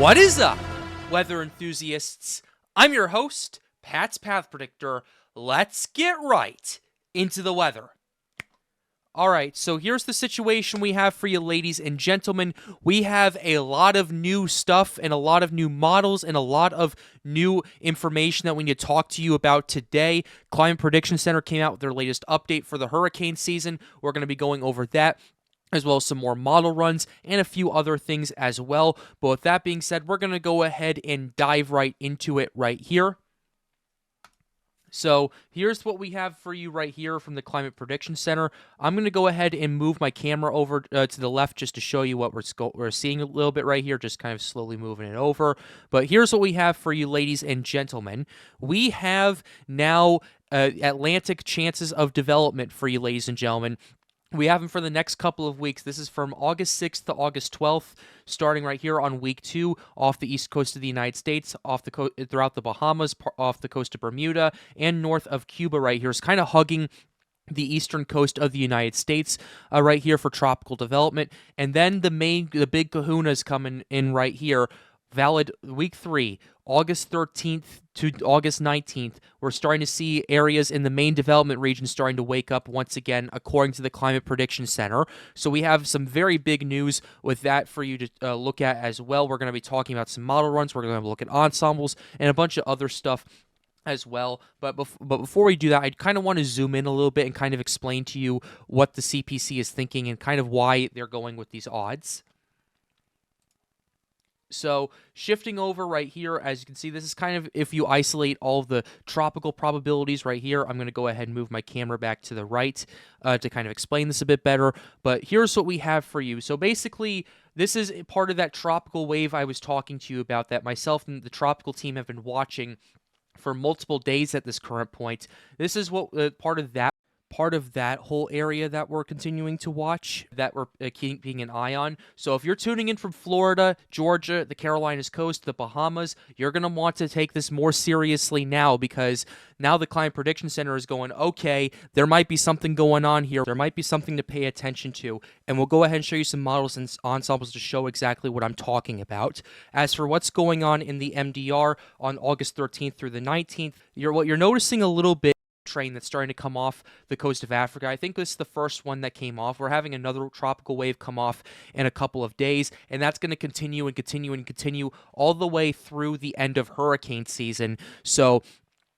What is up, weather enthusiasts? I'm your host, Pat's Path Predictor. Let's get right into the weather. Alright, so here's the situation we have for you, ladies and gentlemen. We have a lot of new stuff and a lot of new models and a lot of new information that we need to talk to you about today. Climate Prediction Center came out with their latest update for the hurricane season. We're going to be going over that, as well as some more model runs and a few other things as well. But with that being said, we're going to go ahead and dive right into it right here. So here's what we have for you right here from the Climate Prediction Center. I'm going to go ahead and move my camera over to the left just to show you what we're seeing a little bit right here, just kind of slowly moving it over. But here's what we have for you, ladies and gentlemen. We have now Atlantic chances of development for you, ladies and gentlemen. We have them for the next couple of weeks. This is from August 6th to August 12th, starting right here on week 2 off the east coast of the United States, throughout the Bahamas, off the coast of Bermuda, and north of Cuba right here. It's kind of hugging the eastern coast of the United States right here for tropical development. And then the big kahuna is coming in right here. Valid week 3, August 13th to August 19th, we're starting to see areas in the main development region starting to wake up once again, according to the Climate Prediction Center. So we have some very big news with that for you to look at as well. We're going to be talking about some model runs. We're going to look at ensembles and a bunch of other stuff as well. But before we do that, I kind of want to zoom in a little bit and kind of explain to you what the CPC is thinking and kind of why they're going with these odds. So shifting over right here, as you can see, this is kind of if you isolate all of the tropical probabilities right here. I'm going to go ahead and move my camera back to the right to kind of explain this a bit better. But here's what we have for you. So basically, this is part of that tropical wave I was talking to you about that myself and the tropical team have been watching for multiple days at this current point. This is what part of that whole area that we're continuing to watch, that we're keeping an eye on. So if you're tuning in from Florida, Georgia, the Carolinas coast, the Bahamas, you're going to want to take this more seriously now, because now the Climate Prediction Center is going, okay, there might be something going on here. There might be something to pay attention to. And we'll go ahead and show you some models and ensembles to show exactly what I'm talking about. As for what's going on in the MDR on August 13th through the 19th, what you're noticing a little bit, train that's starting to come off the coast of Africa. I think this is the first one that came off. We're having another tropical wave come off in a couple of days, and that's going to continue and continue and continue all the way through the end of hurricane season. So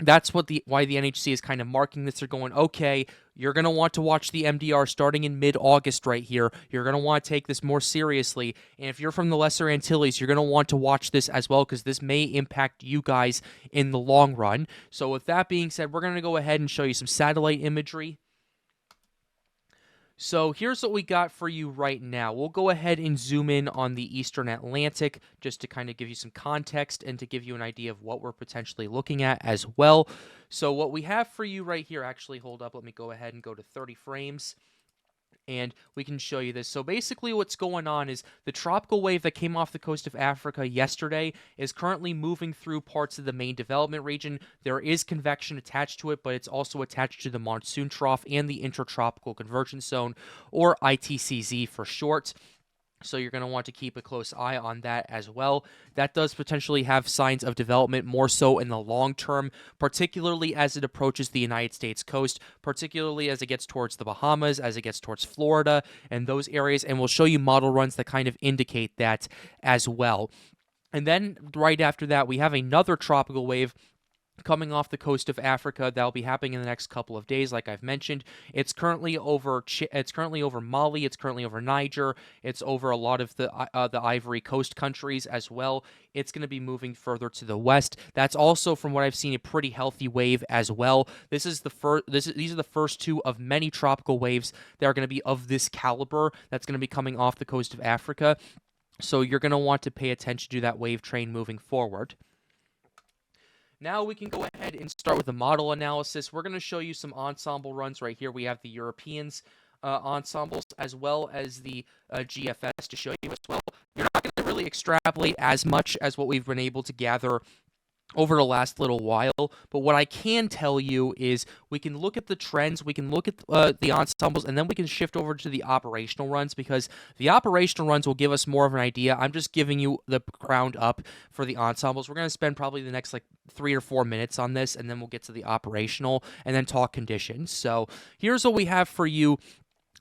that's why the NHC is kind of marking this. They're going, okay, you're going to want to watch the MDR starting in mid-August right here. You're going to want to take this more seriously. And if you're from the Lesser Antilles, you're going to want to watch this as well, because this may impact you guys in the long run. So with that being said, we're going to go ahead and show you some satellite imagery. So here's what we got for you right now. We'll go ahead and zoom in on the Eastern Atlantic just to kind of give you some context and to give you an idea of what we're potentially looking at as well. So what we have for you right here, actually, hold up, let me go ahead and go to 30 frames. And we can show you this. So basically what's going on is the tropical wave that came off the coast of Africa yesterday is currently moving through parts of the main development region. There is convection attached to it, but it's also attached to the monsoon trough and the intertropical convergence zone, or ITCZ for short. So you're going to want to keep a close eye on that as well. That does potentially have signs of development more so in the long term, particularly as it approaches the United States coast, particularly as it gets towards the Bahamas, as it gets towards Florida and those areas. And we'll show you model runs that kind of indicate that as well. And then right after that, we have another tropical wave coming off the coast of Africa that'll be happening in the next couple of days, like I've mentioned. It's currently over Mali, it's currently over Niger, it's over a lot of the Ivory Coast countries as well. It's going to be moving further to the west. That's also, from what I've seen, a pretty healthy wave as well. These are the first two of many tropical waves that are going to be of this caliber that's going to be coming off the coast of Africa. So you're going to want to pay attention to that wave train moving forward. Now we can go ahead and start with the model analysis. We're going to show you some ensemble runs right here. We have the Europeans ensembles as well as the GFS to show you as well. You're not going to really extrapolate as much as what we've been able to gather over the last little while. But what I can tell you is we can look at the trends, we can look at the ensembles, and then we can shift over to the operational runs, because the operational runs will give us more of an idea. I'm just giving you the ground up for the ensembles. We're going to spend probably the next like 3 or 4 minutes on this, and then we'll get to the operational and then talk conditions. So here's what we have for you,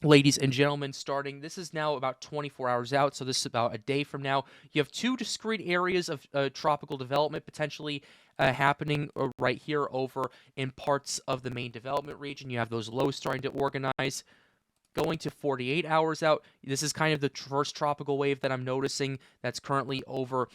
ladies and gentlemen. Starting, this is now about 24 hours out, so this is about a day from now. You have two discrete areas of tropical development potentially happening right here over in parts of the main development region. You have those lows starting to organize. Going to 48 hours out, this is kind of the first tropical wave that I'm noticing that's currently over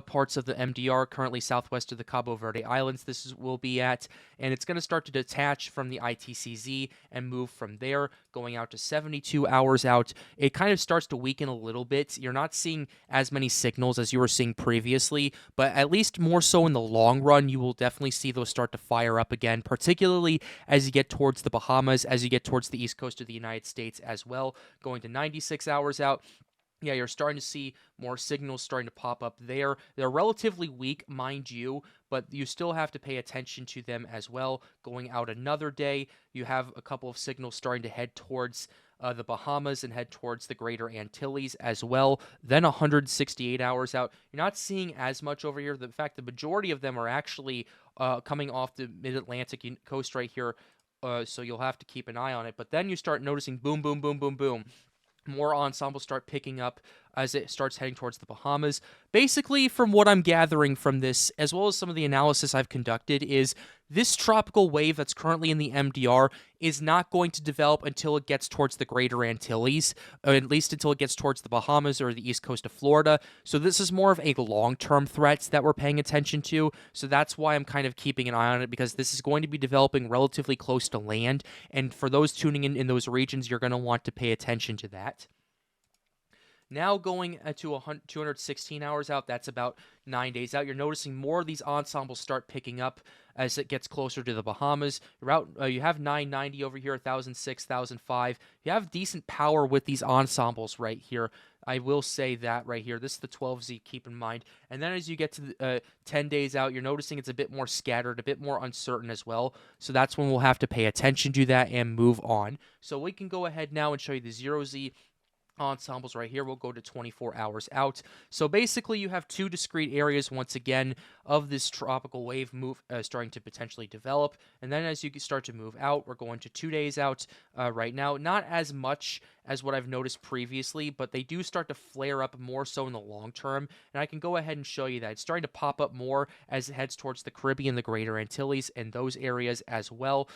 parts of the MDR, currently southwest of the Cabo Verde Islands. Will be at, and it's going to start to detach from the ITCZ and move from there, going out to 72 hours out. It kind of starts to weaken a little bit. You're not seeing as many signals as you were seeing previously, but at least more so in the long run, you will definitely see those start to fire up again, particularly as you get towards the Bahamas, as you get towards the east coast of the United States as well, going to 96 hours out. Yeah, you're starting to see more signals starting to pop up there. They're relatively weak, mind you, but you still have to pay attention to them as well. Going out another day, you have a couple of signals starting to head towards the Bahamas and head towards the Greater Antilles as well. Then 168 hours out, you're not seeing as much over here. In fact, the majority of them are actually coming off the mid-Atlantic coast right here, so you'll have to keep an eye on it. But then you start noticing boom, boom, boom, boom, boom. More ensembles start picking up as it starts heading towards the Bahamas. Basically, from what I'm gathering from this, as well as some of the analysis I've conducted, is this tropical wave that's currently in the MDR is not going to develop until it gets towards the Greater Antilles, or at least until it gets towards the Bahamas or the east coast of Florida. So this is more of a long-term threat that we're paying attention to. So that's why I'm kind of keeping an eye on it, because this is going to be developing relatively close to land. And for those tuning in those regions, you're going to want to pay attention to that. Now going to 216 hours out, that's about 9 days out. You're noticing more of these ensembles start picking up as it gets closer to the Bahamas. You have 990 over here, 1006, 1005. You have decent power with these ensembles right here. I will say that right here. This is the 12Z, keep in mind. And then as you get to the, 10 days out, you're noticing it's a bit more scattered, a bit more uncertain as well. So that's when we'll have to pay attention to that and move on. So we can go ahead now and show you the 0Z ensembles right here. We'll go to 24 hours out. So basically you have two discrete areas once again of this tropical wave starting to potentially develop, and then as you start to move out, we're going to 2 days out right now. Not as much as what I've noticed previously, but they do start to flare up more so in the long term, and I can go ahead and show you that it's starting to pop up more as it heads towards the Caribbean, the Greater Antilles, and those areas as well.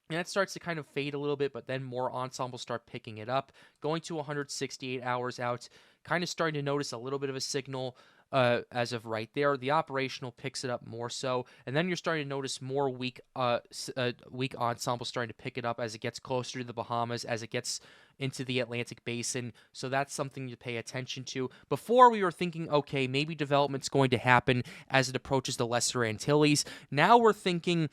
And that starts to kind of fade a little bit, but then more ensembles start picking it up. Going to 168 hours out, kind of starting to notice a little bit of a signal as of right there. The operational picks it up more so, and then you're starting to notice more weak ensembles starting to pick it up as it gets closer to the Bahamas, as it gets into the Atlantic Basin. So that's something to pay attention to. Before we were thinking, okay, maybe development's going to happen as it approaches the Lesser Antilles. Now we're thinking,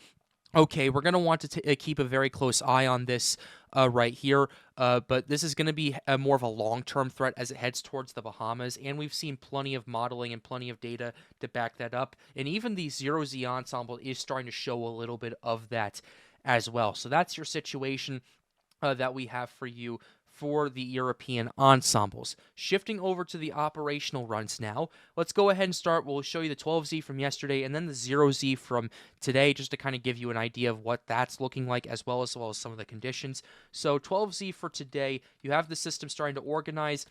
okay, we're going to want to keep a very close eye on this right here, but this is going to be more of a long-term threat as it heads towards the Bahamas, and we've seen plenty of modeling and plenty of data to back that up, and even the 0Z ensemble is starting to show a little bit of that as well. So that's your situation that we have for you for the European ensembles. Shifting over to the operational runs now, let's go ahead and start. We'll show you the 12Z from yesterday and then the 0Z from today, just to kind of give you an idea of what that's looking like, as well as some of the conditions. So 12Z for today, you have the system starting to organize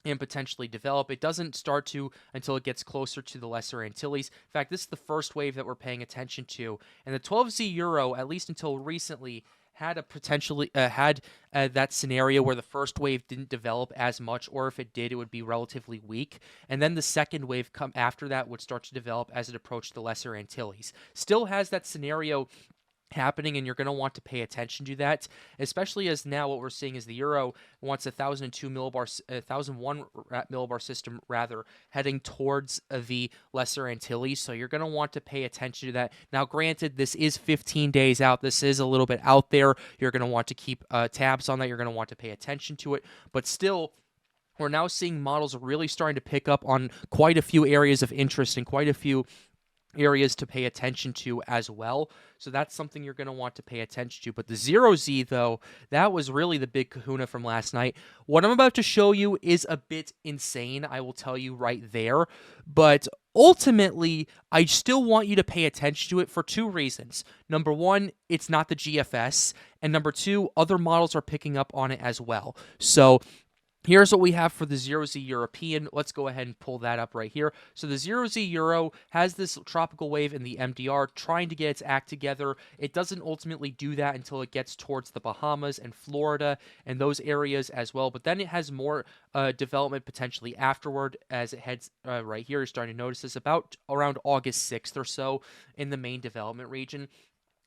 and potentially develop. It doesn't start to until it gets closer to the Lesser Antilles. In fact, this is the first wave that we're paying attention to. And the 12Z Euro, at least until recently, had a potentially that scenario where the first wave didn't develop as much, or if it did, it would be relatively weak, and then the second wave come after that would start to develop as it approached the Lesser Antilles. Still has that scenario happening, and you're going to want to pay attention to that, especially as now what we're seeing is the Euro wants 1001 millibar system rather, heading towards the Lesser Antilles, so you're going to want to pay attention to that. Now granted, this is 15 days out, this is a little bit out there, you're going to want to keep tabs on that, you're going to want to pay attention to it, but still, we're now seeing models really starting to pick up on quite a few areas of interest and quite a few areas to pay attention to as well. So that's something you're going to want to pay attention to. But the 0Z, though, that was really the big kahuna from last night. What I'm about to show you is a bit insane, I will tell you right there. But ultimately, I still want you to pay attention to it for two reasons. Number one, it's not the GFS. And number two, other models are picking up on it as well. So here's what we have for the 0Z European. Let's go ahead and pull that up right here. So the 0Z Euro has this tropical wave in the MDR trying to get its act together. It doesn't ultimately do that until it gets towards the Bahamas and Florida and those areas as well. But then it has more development potentially afterward as it heads right here. You're starting to notice this about around August 6th or so in the main development region.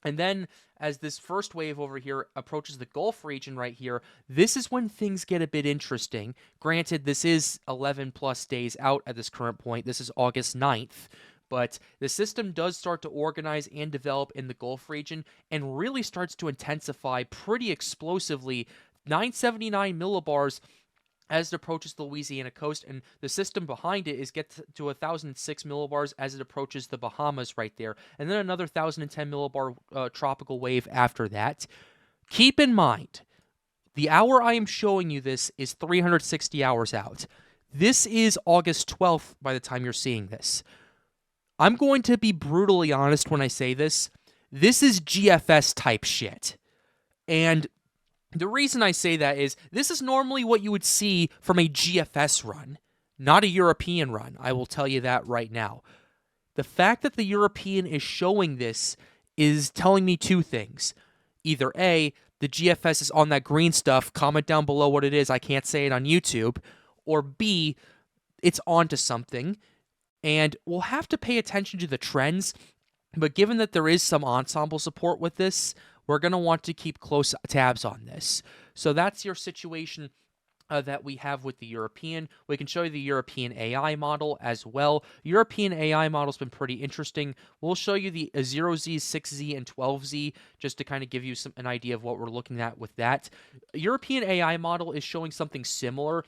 And then as this first wave over here approaches the Gulf region right here, this is when things get a bit interesting. Granted, this is 11 plus days out at this current point. This is August 9th. But the system does start to organize and develop in the Gulf region and really starts to intensify pretty explosively. 979 millibars as it approaches the Louisiana coast, and the system behind it gets to 1,006 millibars as it approaches the Bahamas right there, and then another 1,010 millibar tropical wave after that. Keep in mind, the hour I am showing you this is 360 hours out. This is August 12th by the time you're seeing this. I'm going to be brutally honest when I say this. This is GFS type shit. And the reason I say that is this is normally what you would see from a GFS run, not a European run. I will tell you that right now. The fact that the European is showing this is telling me two things. Either A, the GFS is on that green stuff, comment down below what it is, I can't say it on YouTube, or B, it's onto something, and we'll have to pay attention to the trends, but given that there is some ensemble support with this, we're going to want to keep close tabs on this. So that's your situation that we have with the European. We can show you the European AI model as well. European AI model's been pretty interesting. We'll show you the 0Z, 6Z, and 12Z just to kind of give you an idea of what we're looking at with that. European AI model is showing something similar,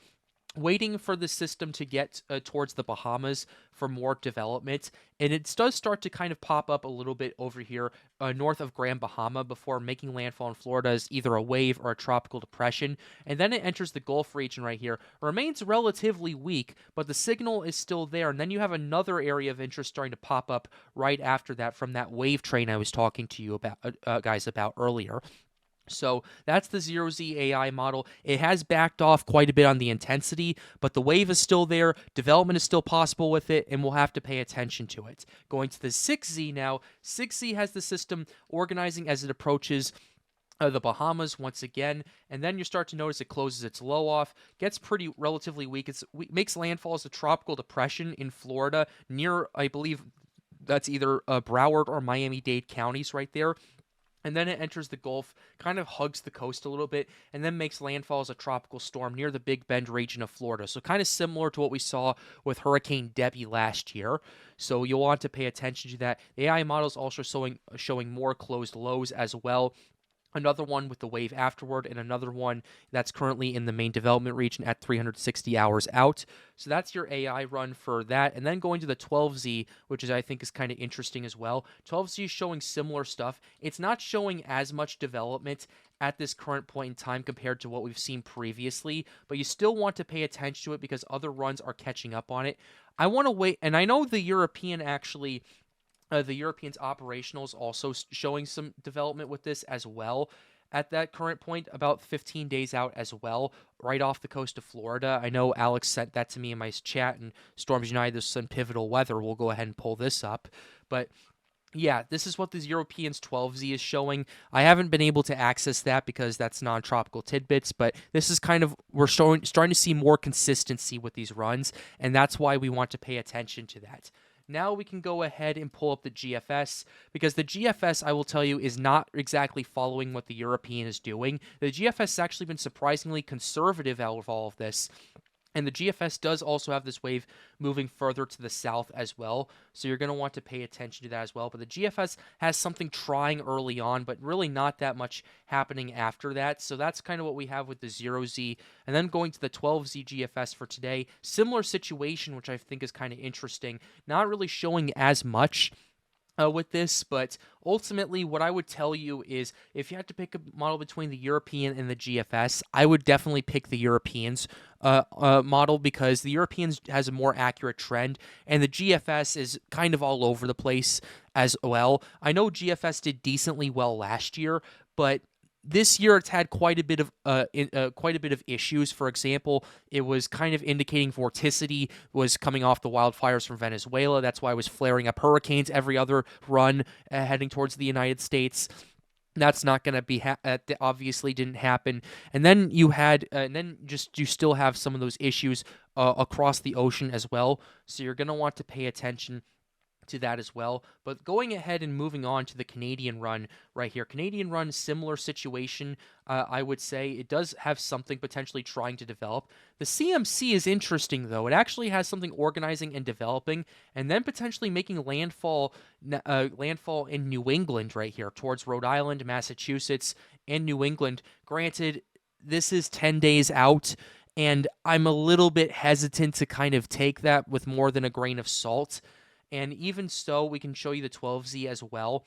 waiting for the system to get towards the Bahamas for more development. And it does start to kind of pop up a little bit over here north of Grand Bahama before making landfall in Florida as either a wave or a tropical depression. And then it enters the Gulf region right here. Remains relatively weak, but the signal is still there. And then you have another area of interest starting to pop up right after that from that wave train I was talking to you about, guys, about earlier. So that's the 0Z AI model. It has backed off quite a bit on the intensity, but the wave is still there. Development is still possible with it, and we'll have to pay attention to it. Going to the 6Z now, 6Z has the system organizing as it approaches the Bahamas once again, and then you start to notice it closes its low off, gets pretty relatively weak. It makes landfall as a tropical depression in Florida near, I believe, that's either Broward or Miami-Dade counties right there. And then it enters the Gulf, kind of hugs the coast a little bit, and then makes landfall as a tropical storm near the Big Bend region of Florida. So kind of similar to what we saw with Hurricane Debbie last year. So you'll want to pay attention to that. The AI model is also showing more closed lows as well. Another one with the wave afterward, and another one that's currently in the main development region at 360 hours out. So that's your AI run for that. And then going to the 12Z, which I think is kind of interesting as well. 12Z is showing similar stuff. It's not showing as much development at this current point in time compared to what we've seen previously, but you still want to pay attention to it because other runs are catching up on it. I want to wait, and I know the European actually... the European's operationals also showing some development with this as well at that current point, about 15 days out as well, right off the coast of Florida. I know Alex sent that to me in my chat, and Storms United, there's some pivotal weather. We'll go ahead and pull this up. But yeah, this is what the European's 12Z is showing. I haven't been able to access that because that's non-tropical tidbits, but this is kind of, we're starting to see more consistency with these runs, and that's why we want to pay attention to that. Now we can go ahead and pull up the GFS, because the GFS, I will tell you, is not exactly following what the European is doing. The GFS has actually been surprisingly conservative out of all of this. And the GFS does also have this wave moving further to the south as well, so you're going to want to pay attention to that as well. But the GFS has something trying early on, but really not that much happening after that. So that's kind of what we have with the 0Z. And then going to the 12Z GFS for today, similar situation, which I think is kind of interesting. Not really showing as much with this, but ultimately, what I would tell you is if you had to pick a model between the European and the GFS, I would definitely pick the Europeans model because the Europeans has a more accurate trend, and the GFS is kind of all over the place as well. I know GFS did decently well last year, but this year it's had quite a bit of issues. For example, it was kind of indicating vorticity was coming off the wildfires from Venezuela. That's why it was flaring up hurricanes every other run heading towards the United States. That's not going to be obviously didn't happen. And then you still have some of those issues across the ocean as well. So you're going to want to pay attention to that as well. But going ahead and moving on to the Canadian run right here. Canadian run, similar situation. I would say it does have something potentially trying to develop. The CMC is interesting, though. It actually has something organizing and developing, and then potentially making landfall in New England right here towards Rhode Island, Massachusetts, and New England. Granted, this is 10 days out, and I'm a little bit hesitant to kind of take that with more than a grain of salt. And even so, we can show you the 12Z as well.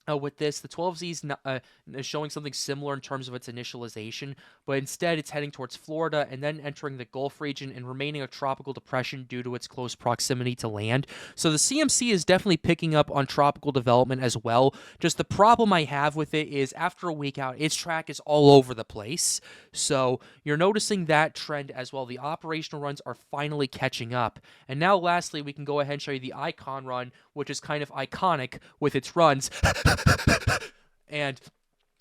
With this, the 12Z is showing something similar in terms of its initialization, but instead it's heading towards Florida and then entering the Gulf region and remaining a tropical depression due to its close proximity to land. So the CMC is definitely picking up on tropical development as well. Just the problem I have with it is after a week out, its track is all over the place. So you're noticing that trend as well. The operational runs are finally catching up. And now lastly, we can go ahead and show you the Icon run, which is kind of iconic with its runs. And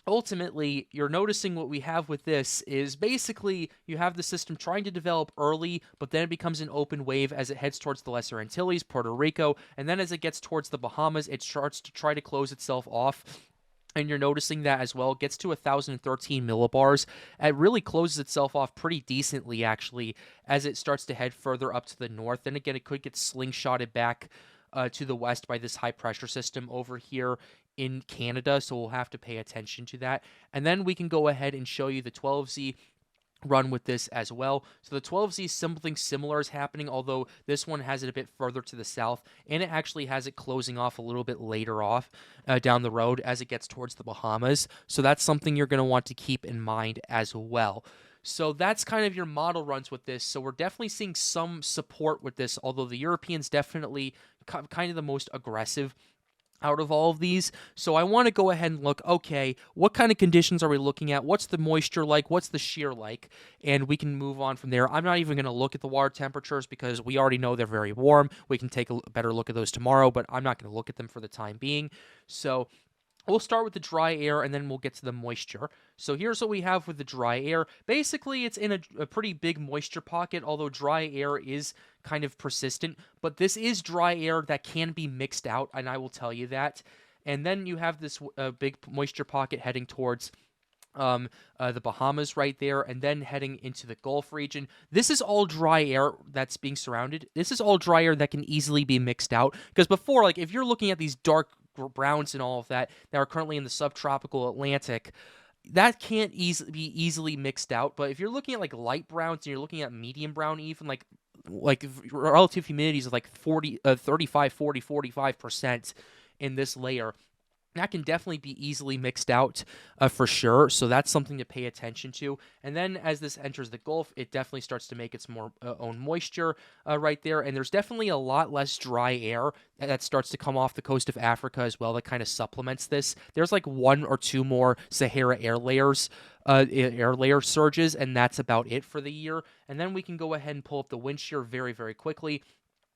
ultimately, you're noticing what we have with this is basically you have the system trying to develop early, but then it becomes an open wave as it heads towards the Lesser Antilles, Puerto Rico, and then as it gets towards the Bahamas, it starts to try to close itself off. And you're noticing that as well. It gets to 1,013 millibars. It really closes itself off pretty decently, actually, as it starts to head further up to the north. Then again, it could get slingshotted back to the west by this high-pressure system over here in Canada, so we'll have to pay attention to that. And then we can go ahead and show you the 12Z run with this as well. So the 12Z, something similar is happening, although this one has it a bit further to the south, and it actually has it closing off a little bit later off down the road as it gets towards the Bahamas. So that's something you're going to want to keep in mind as well. So that's kind of your model runs with this. So we're definitely seeing some support with this, although the Europeans definitely kind of the most aggressive out of all of these. So I want to go ahead and look, okay, what kind of conditions are we looking at? What's the moisture like? What's the shear like? And we can move on from there. I'm not even going to look at the water temperatures because we already know they're very warm. We can take a better look at those tomorrow, but I'm not going to look at them for the time being. So we'll start with the dry air, and then we'll get to the moisture. So here's what we have with the dry air. Basically, it's in a pretty big moisture pocket, although dry air is kind of persistent. But this is dry air that can be mixed out, and I will tell you that. And then you have this big moisture pocket heading towards the Bahamas right there, and then heading into the Gulf region. This is all dry air that's being surrounded. This is all dry air that can easily be mixed out. Because before, like, if you're looking at these dark browns and all of that are currently in the subtropical Atlantic, that can't be easily mixed out. But if you're looking at like light browns and you're looking at medium brown, even like relative humidities of like 35, 40, 45% in this layer, that can definitely be easily mixed out for sure. So that's something to pay attention to. And then as this enters the Gulf, it definitely starts to make its more own moisture right there. And there's definitely a lot less dry air that starts to come off the coast of Africa as well that kind of supplements this. There's like one or two more Sahara air layer surges, and that's about it for the year. And then we can go ahead and pull up the wind shear very, very quickly.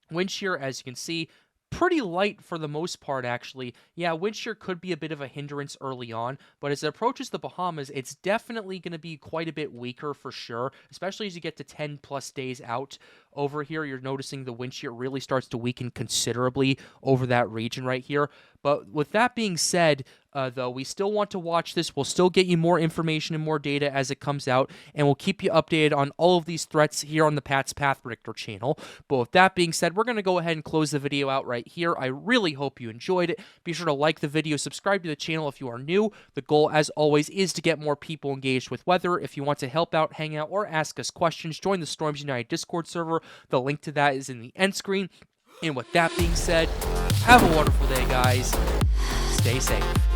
Wind shear, as you can see, pretty light for the most part, actually. Yeah, wind shear could be a bit of a hindrance early on, but as it approaches the Bahamas, it's definitely going to be quite a bit weaker for sure, especially as you get to 10 plus days out. Over here, you're noticing the wind shear really starts to weaken considerably over that region right here. But with that being said, though, we still want to watch this. We'll still get you more information and more data as it comes out, and we'll keep you updated on all of these threats here on the Pat's Path Predictor channel. But with that being said, we're going to go ahead and close the video out right here. I really hope you enjoyed it. Be sure to like the video, subscribe to the channel if you are new. The goal, as always, is to get more people engaged with weather. If you want to help out, hang out, or ask us questions, join the Storms United Discord server. The link to that is in the end screen. And with that being said, have a wonderful day, guys. Stay safe.